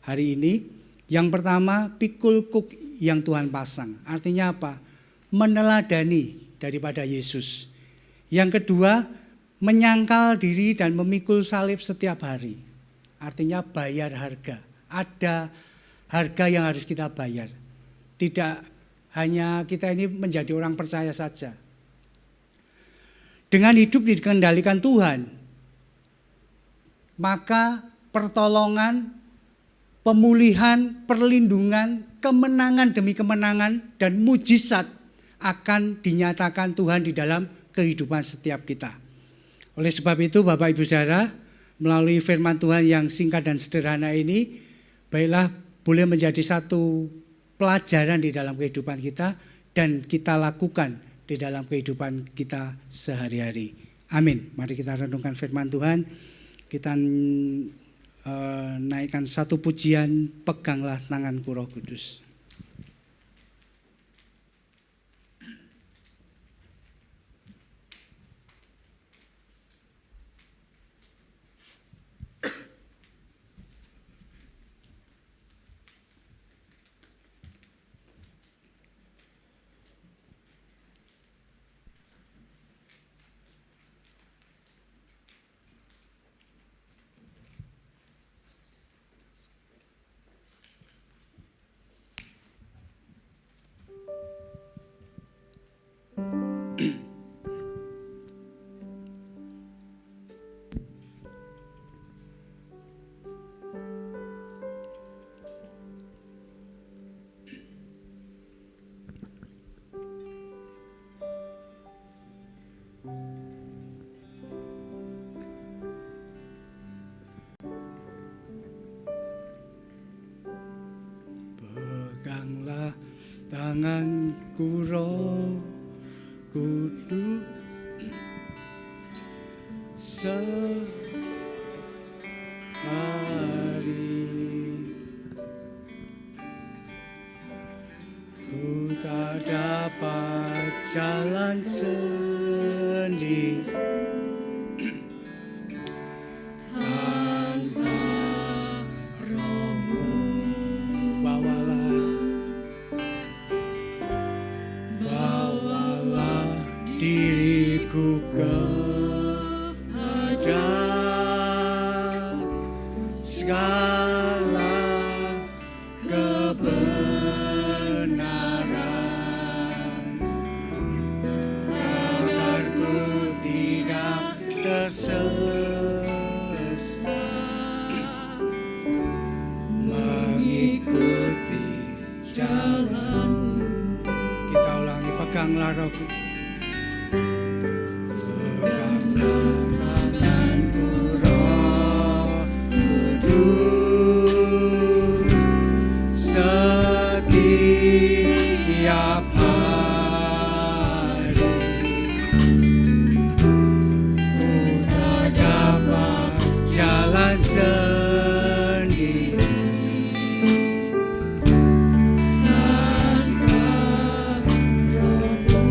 hari ini. Yang pertama, pikul kuk yang Tuhan pasang. Artinya apa? Meneladani daripada Yesus. Yang kedua, menyangkal diri dan memikul salib setiap hari. Artinya bayar harga. Ada harga yang harus kita bayar. Tidak hanya kita ini menjadi orang percaya saja. Dengan hidup dikendalikan Tuhan, maka pertolongan, pemulihan, perlindungan, kemenangan demi kemenangan, dan mujizat akan dinyatakan Tuhan di dalam kehidupan setiap kita. Oleh sebab itu Bapak Ibu Saudara, melalui firman Tuhan yang singkat dan sederhana ini, baiklah boleh menjadi satu pelajaran di dalam kehidupan kita dan kita lakukan di dalam kehidupan kita sehari-hari. Amin. Mari kita renungkan firman Tuhan. Kita naikkan satu pujian, peganglah tanganku Roh Kudus. Peganglah tanganku Roh Kudus, sehari ku tak dapat jalan sendiri tanpa Roh-Mu. Bawalah diriku kepada segala kebenaran. sesat, mengikuti jalan-Mu. Kita ulangi, peganglah Roh Kudus. Peganglah tanganku Roh Kudus, setiap hari ku tak dapat jalan sendiri tanpa Roh-Mu.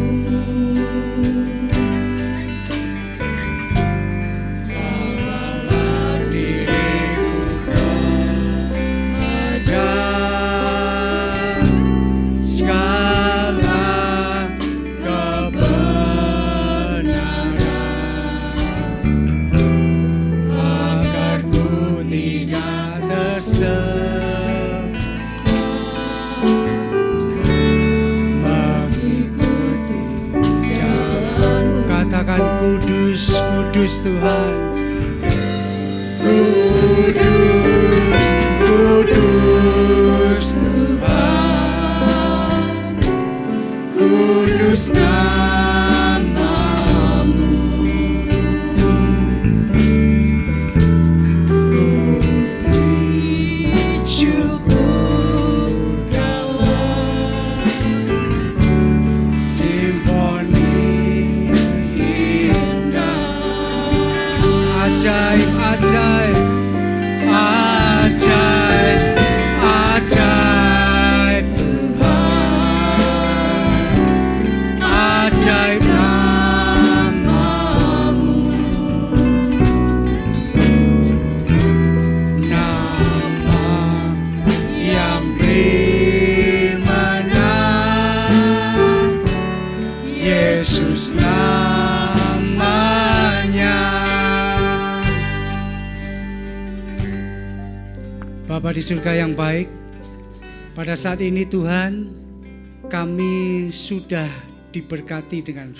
Bawalah diriku kepada segala kebenaran, agar ku tidak tersesat, mengikuti jalan. Katakan kudus, kudus Tuhan. Kudus, kudus Tuhan, kudus nama-Mu. Ku beri syukur dalam simfoni indah. Ajaib, ajaib, ajaib, ajaib Tuhan, ajaib nama-Mu, nama yang beriman, Yesus namanya. Bapa di surga yang baik, pada saat ini Tuhan, kami sudah diberkati dengan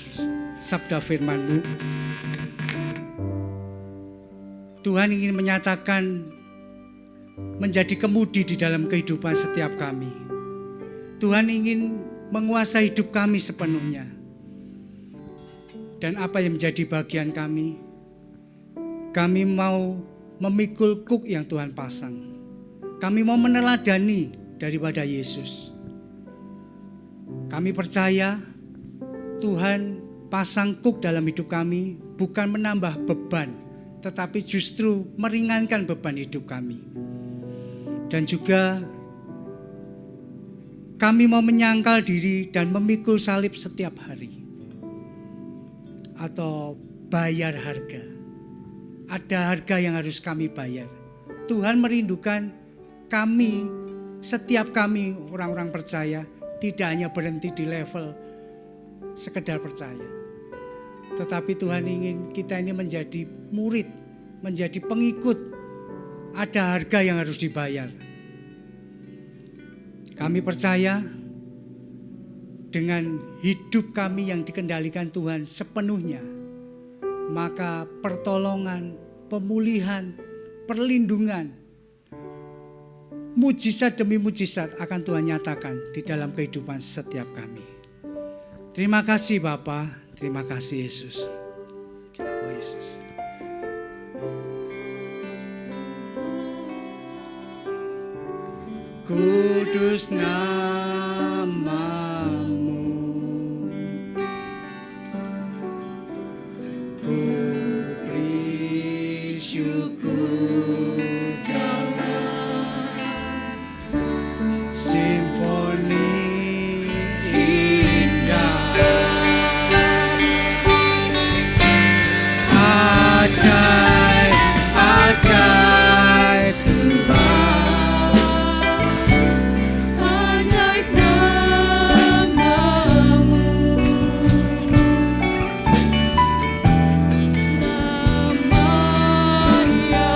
sabda firman-Mu. Tuhan ingin menyatakan menjadi kemudi di dalam kehidupan setiap kami. Tuhan ingin menguasai hidup kami sepenuhnya. Dan apa yang menjadi bagian kami? Kami mau memikul kuk yang Tuhan pasang. Kami mau meneladani daripada Yesus. Kami percaya Tuhan pasang kuk dalam hidup kami bukan menambah beban, tetapi justru meringankan beban hidup kami. Dan juga kami mau menyangkal diri dan memikul salib setiap hari. Atau bayar harga. Ada harga yang harus kami bayar. Tuhan merindukan kami, setiap kami orang-orang percaya, tidak hanya berhenti di level sekedar percaya. Tetapi Tuhan ingin kita ini menjadi murid, menjadi pengikut. Ada harga yang harus dibayar. Kami percaya dengan hidup kami yang dikendalikan Tuhan sepenuhnya, maka pertolongan, pemulihan, perlindungan, mujizat demi mujizat akan Tuhan nyatakan di dalam kehidupan setiap kami. Terima kasih Bapa, terima kasih Yesus. Oh Yesus. Kudus nama-Mu, ku beri syukur dalam simfoni indah. Ajaib, ajaib Tuhan, ajaib nama-Mu, nama yang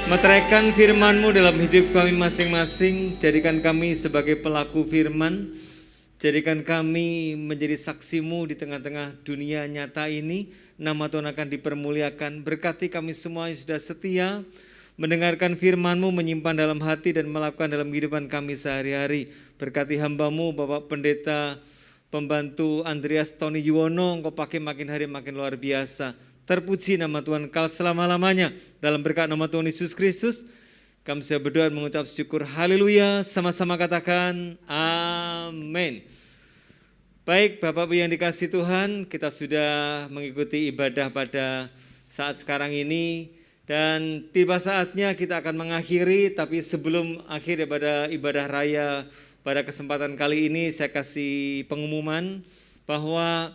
Meteraikan firman-Mu dalam hidup kami masing-masing. Jadikan kami sebagai pelaku firman. Jadikan kami menjadi saksi-Mu di tengah-tengah dunia nyata ini. Nama Tuhan akan dipermuliakan. Berkati kami semua yang sudah setia mendengarkan firman-Mu, menyimpan dalam hati dan melakukan dalam kehidupan kami sehari-hari. Berkati hamba-Mu, Bapak Pendeta Pembantu Andreas Tony Yuwono, Engkau pakai makin hari makin luar biasa. Terpuji nama Tuhan kal selama-lamanya. Dalam berkat nama Tuhan Yesus Kristus, kami sudah berdoa dan mengucap syukur. Haleluya, sama-sama katakan amin. Baik Bapak Ibu yang dikasihi Tuhan, kita sudah mengikuti ibadah pada saat sekarang ini. Dan tiba saatnya kita akan mengakhiri, tapi sebelum akhir daripada ibadah raya pada kesempatan kali ini, saya kasih pengumuman bahwa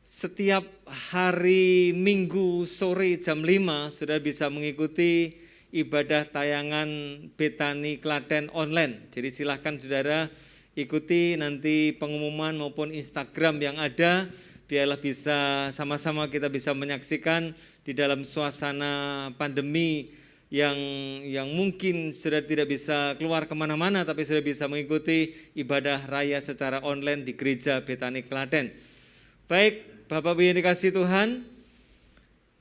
setiap hari Minggu sore jam 5 sudah bisa mengikuti ibadah tayangan Betani Klaten online. Jadi silahkan saudara ikuti nanti pengumuman maupun Instagram yang ada, biarlah bisa sama-sama kita bisa menyaksikan di dalam suasana pandemi yang mungkin sudah tidak bisa keluar kemana-mana, tapi sudah bisa mengikuti ibadah raya secara online di Gereja Betani Klaten. Baik, Bapak Ibu yang dikasihi Tuhan,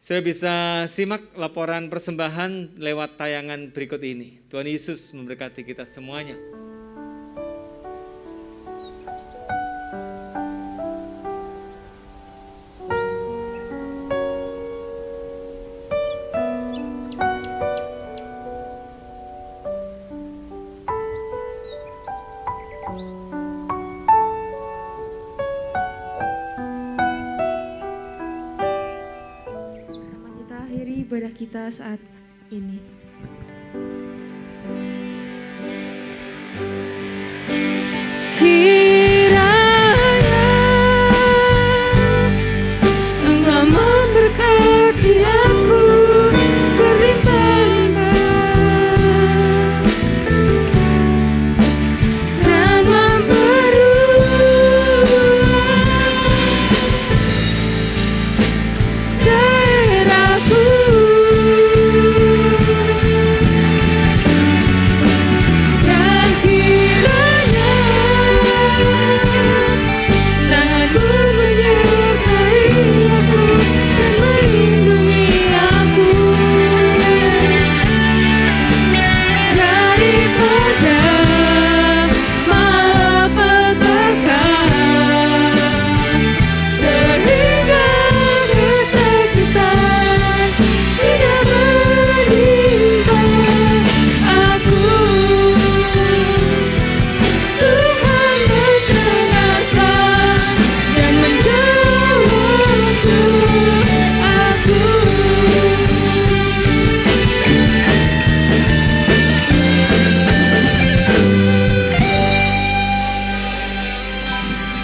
sudah bisa simak laporan persembahan lewat tayangan berikut ini. Tuhan Yesus memberkati kita semuanya. Ibadah kita saat ini. Kiranya Engkau memberkati aku berlimpah-limpah dan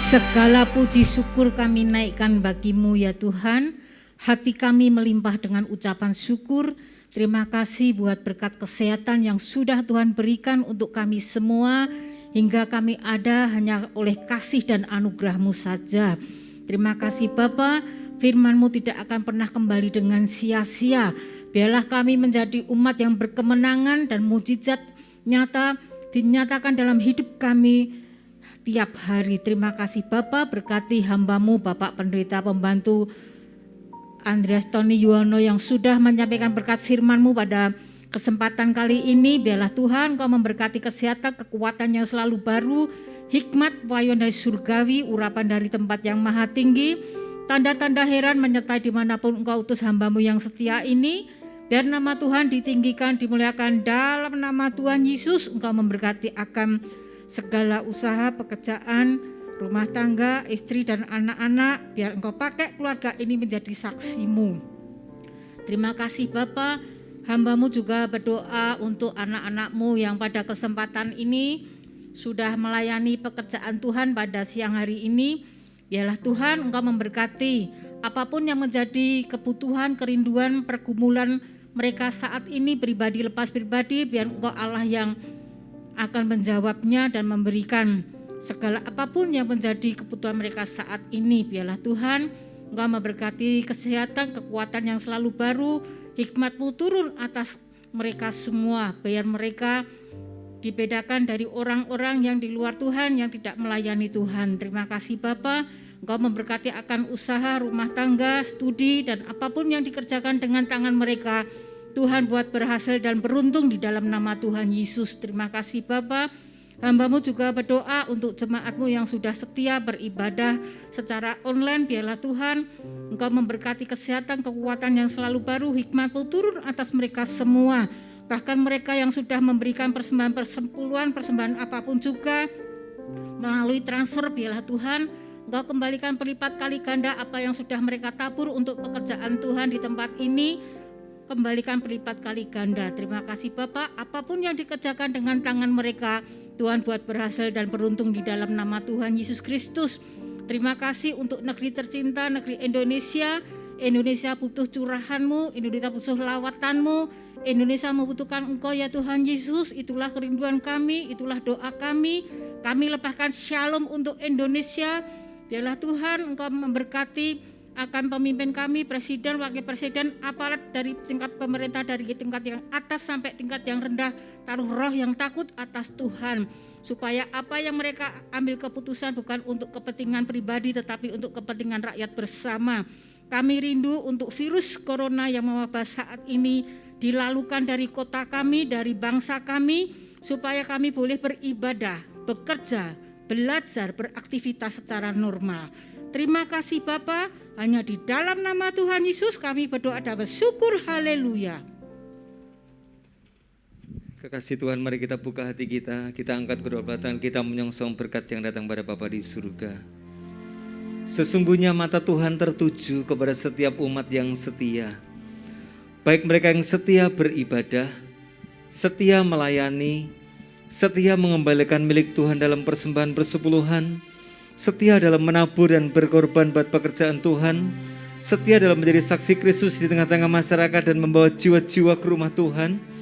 Segala puji syukur kami naikkan bagi-Mu ya Tuhan. Hati kami melimpah dengan ucapan syukur. Terima kasih buat berkat kesehatan yang sudah Tuhan berikan untuk kami semua. Hingga kami ada hanya oleh kasih dan anugerah-Mu saja. Terima kasih Bapa, firman-Mu tidak akan pernah kembali dengan sia-sia. Biarlah kami menjadi umat yang berkemenangan dan mujizat nyata dinyatakan dalam hidup kami tiap hari. Terima kasih Bapa, berkati hamba-Mu Bapak Pendeta Pembantu Andreas Tony Yuwono yang sudah menyampaikan berkat firman-Mu pada kesempatan kali ini. Biarlah Tuhan Kau memberkati kesehatan, kekuatan yang selalu baru, hikmat, wahyu dari surgawi, urapan dari tempat yang maha tinggi, tanda-tanda heran menyertai dimanapun Engkau utus hamba-Mu yang setia ini. Biar nama Tuhan ditinggikan, dimuliakan dalam nama Tuhan Yesus. Engkau memberkati akan segala usaha, pekerjaan, rumah tangga, istri dan anak-anak. Biar Engkau pakai keluarga ini menjadi saksi-Mu. Terima kasih Bapa. Hamba-Mu juga berdoa untuk anak-anak-Mu yang pada kesempatan ini sudah melayani pekerjaan Tuhan pada siang hari ini. Biarlah Tuhan Engkau memberkati apapun yang menjadi kebutuhan, kerinduan, pergumulan mereka saat ini, pribadi lepas pribadi. Biar Engkau Allah yang akan menjawabnya dan memberikan segala apapun yang menjadi kebutuhan mereka saat ini. Biarlah Tuhan Engkau memberkati kesehatan, kekuatan yang selalu baru, hikmat-Mu turun atas mereka semua, biar mereka dibedakan dari orang-orang yang di luar Tuhan, yang tidak melayani Tuhan. Terima kasih Bapa, Engkau memberkati akan usaha, rumah tangga, studi, dan apapun yang dikerjakan dengan tangan mereka. Tuhan buat berhasil dan beruntung di dalam nama Tuhan Yesus. Terima kasih Bapa. Hamba-Mu juga berdoa untuk jemaat-Mu yang sudah setia beribadah secara online. Biarlah Tuhan Engkau memberkati kesehatan, kekuatan yang selalu baru, hikmat-Mu turun atas mereka semua. Bahkan mereka yang sudah memberikan persembahan persepuluhan, persembahan apapun juga melalui transfer, biarlah Tuhan Engkau kembalikan berlipat kali ganda apa yang sudah mereka tabur untuk pekerjaan Tuhan di tempat ini. Kembalikan berlipat kali ganda. Terima kasih Bapak, apapun yang dikerjakan dengan tangan mereka, Tuhan buat berhasil dan beruntung di dalam nama Tuhan Yesus Kristus. Terima kasih untuk negeri tercinta, negeri Indonesia. Indonesia butuh curahan-Mu, Indonesia butuh lawatan-Mu, Indonesia membutuhkan Engkau ya Tuhan Yesus. Itulah kerinduan kami, itulah doa kami. Kami lepaskan shalom untuk Indonesia. Biarlah Tuhan Engkau memberkati akan pemimpin kami, presiden, wakil presiden, aparat dari tingkat pemerintah, dari tingkat yang atas sampai tingkat yang rendah. Taruh roh yang takut atas Tuhan, supaya apa yang mereka ambil keputusan bukan untuk kepentingan pribadi tetapi untuk kepentingan rakyat bersama. Kami rindu untuk virus corona yang mewabah saat ini dilalukan dari kota kami, dari bangsa kami, supaya kami boleh beribadah, bekerja, belajar, beraktivitas secara normal. Terima kasih Bapa, hanya di dalam nama Tuhan Yesus kami berdoa dan bersyukur, haleluya. Kekasih Tuhan, mari kita buka hati kita angkat kedua belah tangan kita menyongsong berkat yang datang pada Bapa di surga. Sesungguhnya mata Tuhan tertuju kepada setiap umat yang setia, baik mereka yang setia beribadah, setia melayani, setia mengembalikan milik Tuhan dalam persembahan persepuluhan, setia dalam menabur dan berkorban buat pekerjaan Tuhan, setia dalam menjadi saksi Kristus di tengah-tengah masyarakat dan membawa jiwa-jiwa ke rumah Tuhan.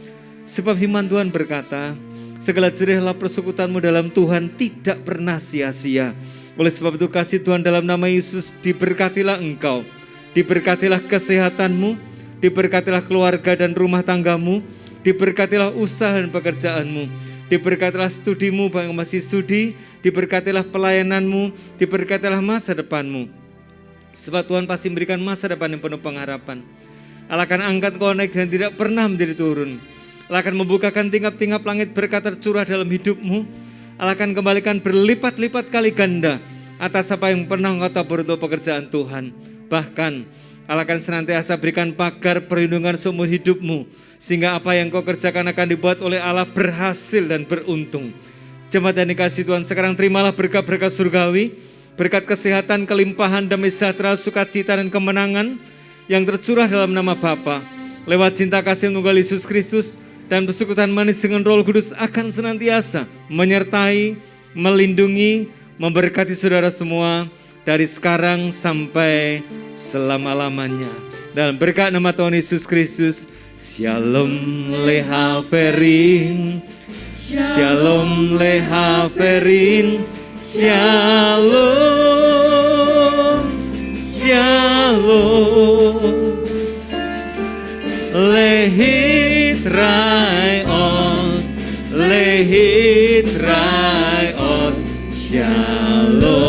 Sebab firman Tuhan berkata, segala jerihlah persekutuanmu dalam Tuhan tidak pernah sia-sia. Oleh sebab itu kasih Tuhan dalam nama Yesus, diberkatilah engkau, diberkatilah kesehatanmu, diberkatilah keluarga dan rumah tanggamu, diberkatilah usaha dan pekerjaanmu, diberkatilah studimu bagi masih studi, diberkatilah pelayananmu, diberkatilah masa depanmu. Sebab Tuhan pasti memberikan masa depan yang penuh pengharapan. Allah akan angkat kau naik dan tidak pernah menjadi turun. Allah akan membukakan tingkap-tingkap langit berkat tercurah dalam hidupmu. Allah akan kembalikan berlipat-lipat kali ganda atas apa yang pernah engkau tabur untuk pekerjaan Tuhan. Bahkan Allah akan senantiasa berikan pagar perlindungan seumur hidupmu, sehingga apa yang kau kerjakan akan dibuat oleh Allah berhasil dan beruntung. Jemaat yang dikasihi Tuhan, sekarang terimalah berkat-berkat surgawi, berkat kesehatan, kelimpahan, damai sejahtera, sukacita dan kemenangan yang tercurah dalam nama Bapa, lewat cinta kasih tunggal Yesus Kristus, dan persekutuan manis dengan Roh Kudus akan senantiasa menyertai, melindungi, memberkati saudara semua dari sekarang sampai selama-lamanya. Dalam berkat nama Tuhan Yesus Kristus, Shalom lehaverin, Shalom lehaverin, Shalom, Shalom. Lehit raiot, lehit raiot, Shalom,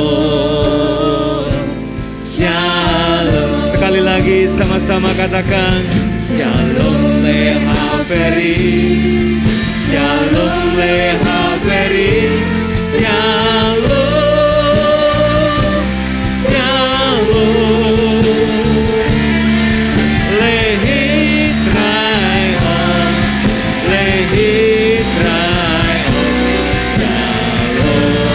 Shalom. Sekali lagi sama-sama katakan, Shalom lehaverin, Shalom lehaverin, Shalom, Shalom. Lehit raiot, lehit raiot, Shalom,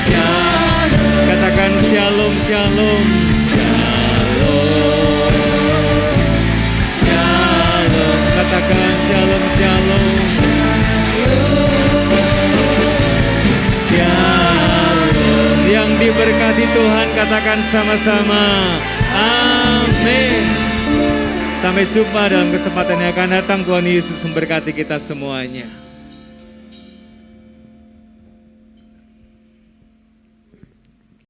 Shalom. Katakan Shalom, Shalom, Shalom, Shalom. Katakan Shalom, Shalom, Shalom. Yang diberkati Tuhan katakan sama-sama, amin. Sampai jumpa dalam kesempatan yang akan datang. Tuhan Yesus memberkati kita semuanya.